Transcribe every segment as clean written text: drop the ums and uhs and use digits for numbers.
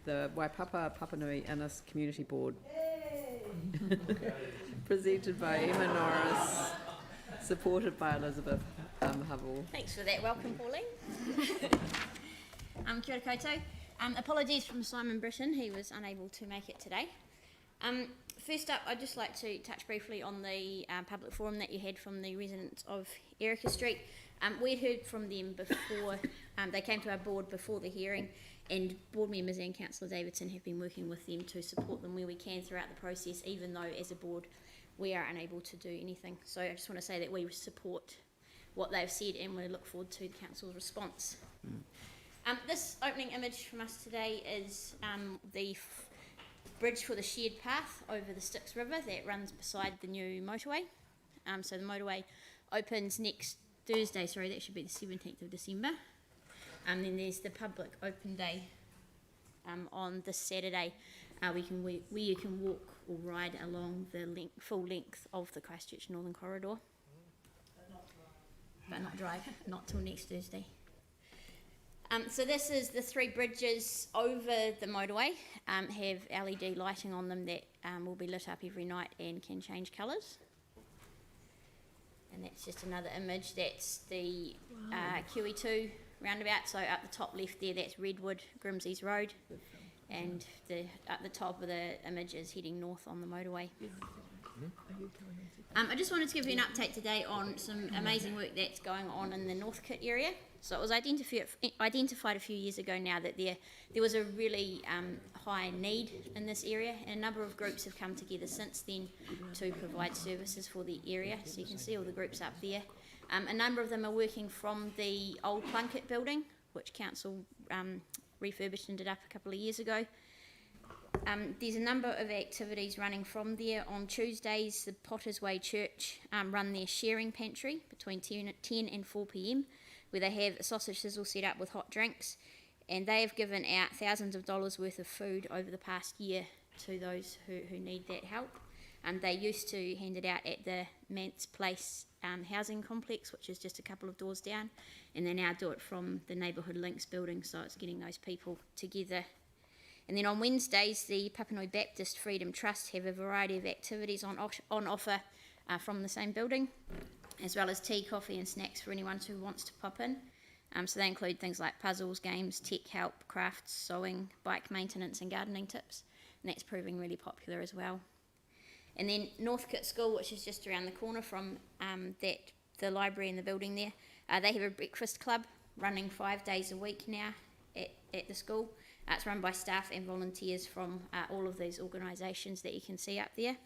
the Waipapa Papanui-Innes Community Board. Presented by Emma Norris, supported by Elizabeth Hubble. Thanks for that welcome, Pauline. Kia ora koutou. Apologies from Simon Britton, he was unable to make it today. First up, I'd just like to touch briefly on the public forum that you had from the residents of Erica Street. We'd heard from them before, they came to our board before the hearing, and board members and Councillor Davidson have been working with them to support them where we can throughout the process, even though as a board we are unable to do anything. So I just want to say that we support what they've said and we look forward to the Council's response. This opening image from us today is the bridge for the shared path over the Styx River that runs beside the new motorway. So the motorway opens next Thursday, sorry, that should be the 17th of December. And then there's the public open day on this Saturday where you can walk or ride along the full length of the Christchurch Northern Corridor. But not drive, not till next Thursday. So this is the three bridges over the motorway, have LED lighting on them that will be lit up every night and can change colours. And that's just another image, that's the QE2 roundabout, so up the top left there that's Redwood, Grimsey's Road, and up the top of the image is heading north on the motorway. I just wanted to give you an update today on some amazing work that's going on in the Northcote area. So it was identified a few years ago now that there was a really high need in this area, and a number of groups have come together since then to provide services for the area. So you can see all the groups up there. A number of them are working from the old Plunkett building, which Council refurbished and did up a couple of years ago. There's a number of activities running from there. On Tuesdays, the Potters Way Church run their sharing pantry between 10 and 4 p.m, where they have a sausage sizzle set up with hot drinks, and they have given out thousands of dollars worth of food over the past year to those who need that help. They used to hand it out at the Mance Place housing complex, which is just a couple of doors down, and they now do it from the Neighbourhood Links building, so it's getting those people together. And then on Wednesdays, the Papanui Baptist Freedom Trust have a variety of activities on offer from the same building, as well as tea, coffee and snacks for anyone who wants to pop in. So they include things like puzzles, games, tech help, crafts, sewing, bike maintenance and gardening tips, and that's proving really popular as well. And then Northcote School, which is just around the corner from the library and the building there, they have a breakfast club running 5 days a week now at the school. It's run by staff and volunteers from all of these organisations that you can see up there.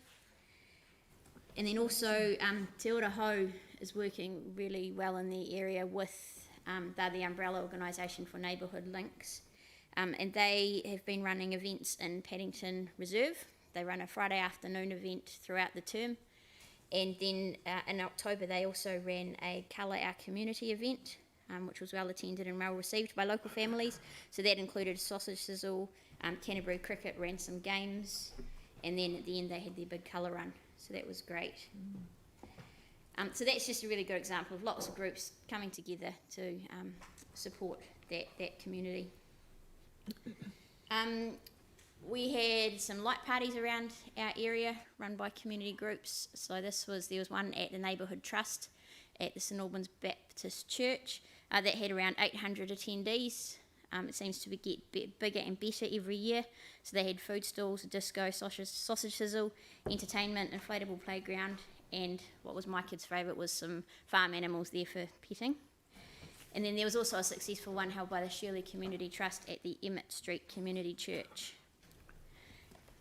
And then also Te Ora Hau is working really well in the area with they're the umbrella organisation for Neighbourhood Links, and they have been running events in Paddington Reserve. They run a Friday afternoon event throughout the term, and then in October they also ran a Colour Our Community event, which was well attended and well received by local families. So that included sausage sizzle, Canterbury cricket ran some games, and then at the end they had their big colour run. So that was great. So that's just a really good example of lots of groups coming together to support that community. We had some light parties around our area run by community groups. So there was one at the Neighbourhood Trust at the St Albans Baptist Church that had around 800 attendees. It seems to get bigger and better every year. So they had food stalls, a disco, sausage sizzle, entertainment, inflatable playground, and what was my kids' favourite was some farm animals there for petting. And then there was also a successful one held by the Shirley Community Trust at the Emmett Street Community Church.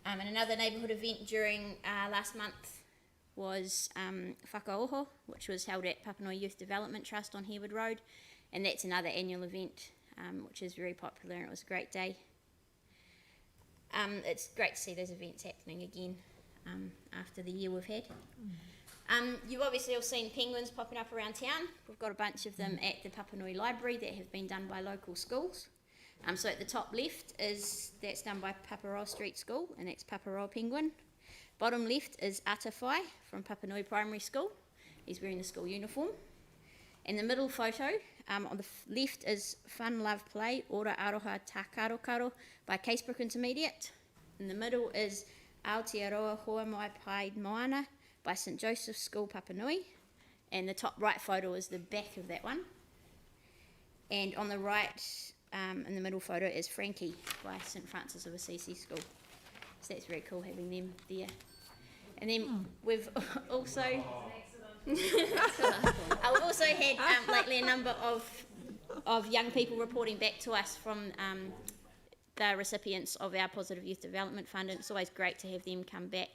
And another neighbourhood event during last month was Whakaoho, which was held at Papanui Youth Development Trust on Harewood Road, and that's another annual event which is very popular, and it was a great day. It's great to see those events happening again after the year we've had. You've obviously all seen penguins popping up around town. We've got a bunch of them at the Papanui Library that have been done by local schools. So at the top left that's done by Paparoa Street School, and that's Paparoa Penguin. Bottom left is Atawhai from Papanui Primary School. He's wearing the school uniform. And the middle photo On the left is Fun Love Play, Ora Aroha Tākarokaro by Casebrook Intermediate. In the middle is Aotearoa Hoa Mai Pai Moana by St Joseph's School Papanui. And the top right photo is the back of that one. And on the right, in the middle photo, is Frankie by St Francis of Assisi School. So that's very cool having them there. And then we've also we've also had lately a number of young people reporting back to us from the recipients of our Positive Youth Development Fund, and it's always great to have them come back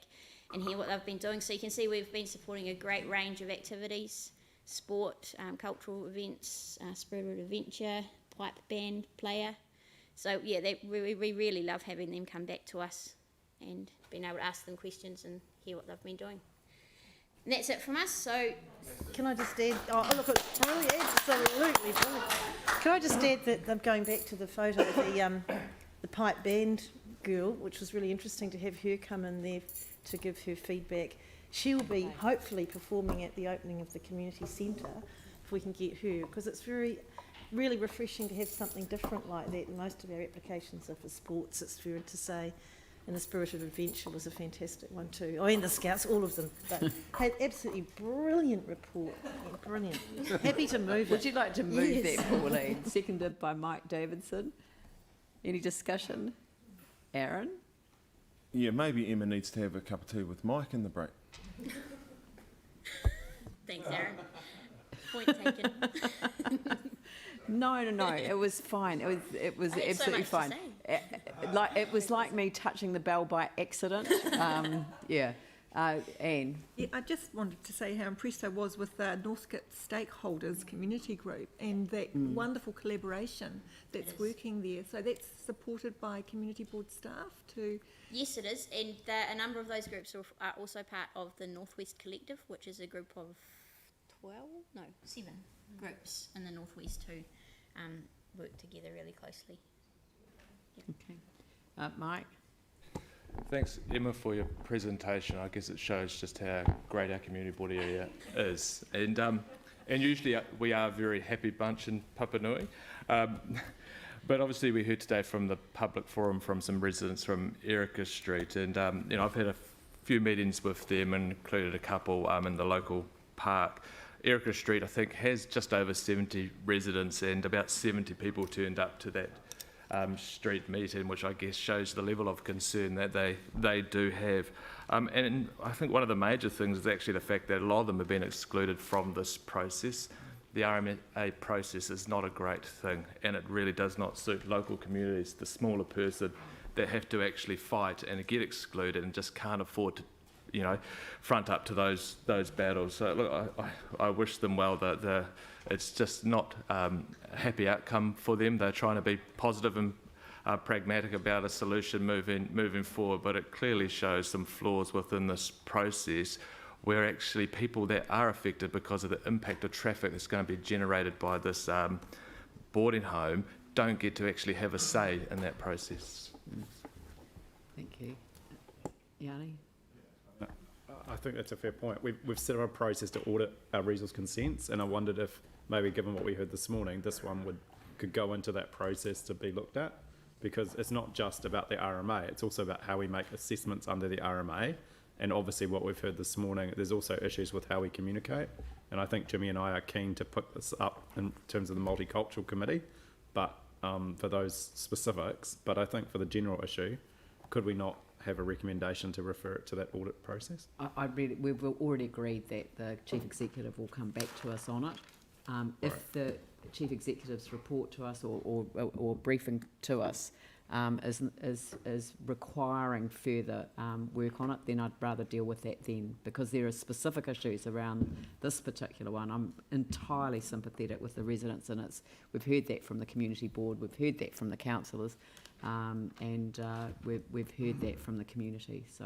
and hear what they've been doing. So you can see we've been supporting a great range of activities, sport, cultural events, spirit of adventure, pipe band player. So yeah, we really love having them come back to us and being able to ask them questions and hear what they've been doing. And that's it from us. So Can I just add, oh look, it's brilliant, absolutely brilliant. Can I just add that I'm going back to the photo of the pipe band girl, which was really interesting to have her come in there to give her feedback. She'll be hopefully performing at the opening of the community centre, if we can get her, because it's really refreshing to have something different like that. Most of our applications are for sports, it's fair to say, and the Spirit of Adventure was a fantastic one too. Oh, and the Scouts, all of them. But had absolutely brilliant report. Yeah, brilliant. Happy to move it. Would you like to move Yes. that, Pauline? Seconded by Mike Davidson. Any discussion? Aaron? Yeah, maybe Emma needs to have a cup of tea with Mike in the break. thanks, Aaron. Point taken. No, it was fine. It was I had so absolutely much to fine. say. It was like me touching the bell by accident. Anne. Yeah, I just wanted to say how impressed I was with the Northcote stakeholders community group and that wonderful collaboration that's working there. So that's supported by community board staff too. Yes, it is, and a number of those groups are also part of the Northwest Collective, which is a group of 7 groups in the Northwest who work together really closely. Okay. Mike? Thanks, Emma, for your presentation. I guess it shows just how great our community board area is. And usually we are a very happy bunch in Papanui. But obviously we heard today from the public forum from some residents from Erica Street. And, I've had a few meetings with them and included a couple in the local park. Erica Street, I think, has just over 70 residents and about 70 people turned up to that street meeting, which I guess shows the level of concern that they do have. And I think one of the major things is actually the fact that a lot of them have been excluded from this process. The RMA process is not a great thing, and it really does not suit local communities, the smaller person that have to actually fight and get excluded and just can't afford to front up to those battles. So look, I wish them well. That it's just not a happy outcome for them. They're trying to be positive and pragmatic about a solution moving forward, but it clearly shows some flaws within this process, where actually people that are affected because of the impact of traffic that's going to be generated by this boarding home don't get to actually have a say in that process. Thank you. Yanni? I think that's a fair point. We've set up a process to audit our resource consents, and I wondered if maybe, given what we heard this morning, this one could go into that process to be looked at, because it's not just about the RMA, it's also about how we make assessments under the RMA, and obviously what we've heard this morning, there's also issues with how we communicate, and I think Jimmy and I are keen to put this up in terms of the multicultural committee, but for those specifics, but I think for the general issue, could we not have a recommendation to refer it to that audit process? We've already agreed that the Chief Executive will come back to us on it. If the Chief Executive's report to us or briefing to us is requiring further work on it, then I'd rather deal with that then, because there are specific issues around this particular one. I'm entirely sympathetic with the residents, and we've heard that from the community board, we've heard that from the councillors, and we've heard that from the community. So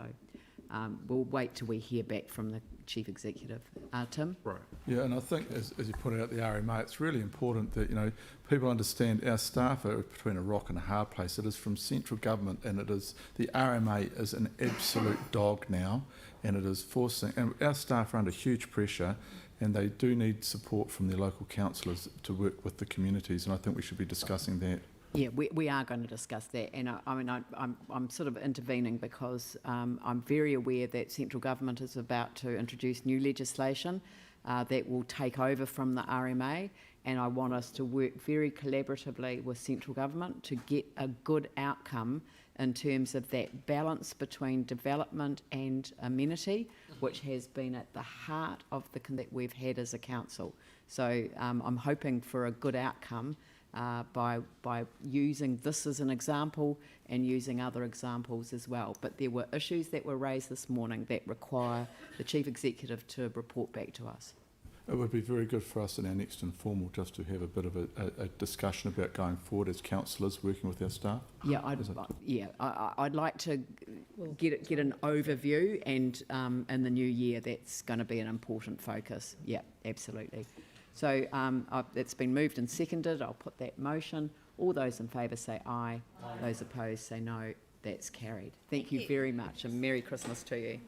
we'll wait till we hear back from the Chief Executive. Tim? Right. Yeah, and I think as you put out the RMA, it's really important that people understand our staff are between a rock and a hard place. It is from central government, and it is the RMA is an absolute dog now, and it is forcing, and our staff are under huge pressure, and they do need support from their local councillors to work with the communities, and I think we should be discussing that. Yeah, we are going to discuss that, and I'm sort of intervening because I'm very aware that central government is about to introduce new legislation that will take over from the RMA, and I want us to work very collaboratively with central government to get a good outcome in terms of that balance between development and amenity, which has been at the heart of the that we've had as a council. So I'm hoping for a good outcome by using this as an example and using other examples as well. But there were issues that were raised this morning that require the Chief Executive to report back to us. It would be very good for us in our next informal just to have a bit of a discussion about going forward as councillors working with our staff. Yeah, I'd like to get an overview, and in the new year that's going to be an important focus. Yeah, absolutely. So it's been moved and seconded. I'll put that motion. All those in favour say aye. Those opposed say no. That's carried. Thank you very much, and Merry Christmas to you.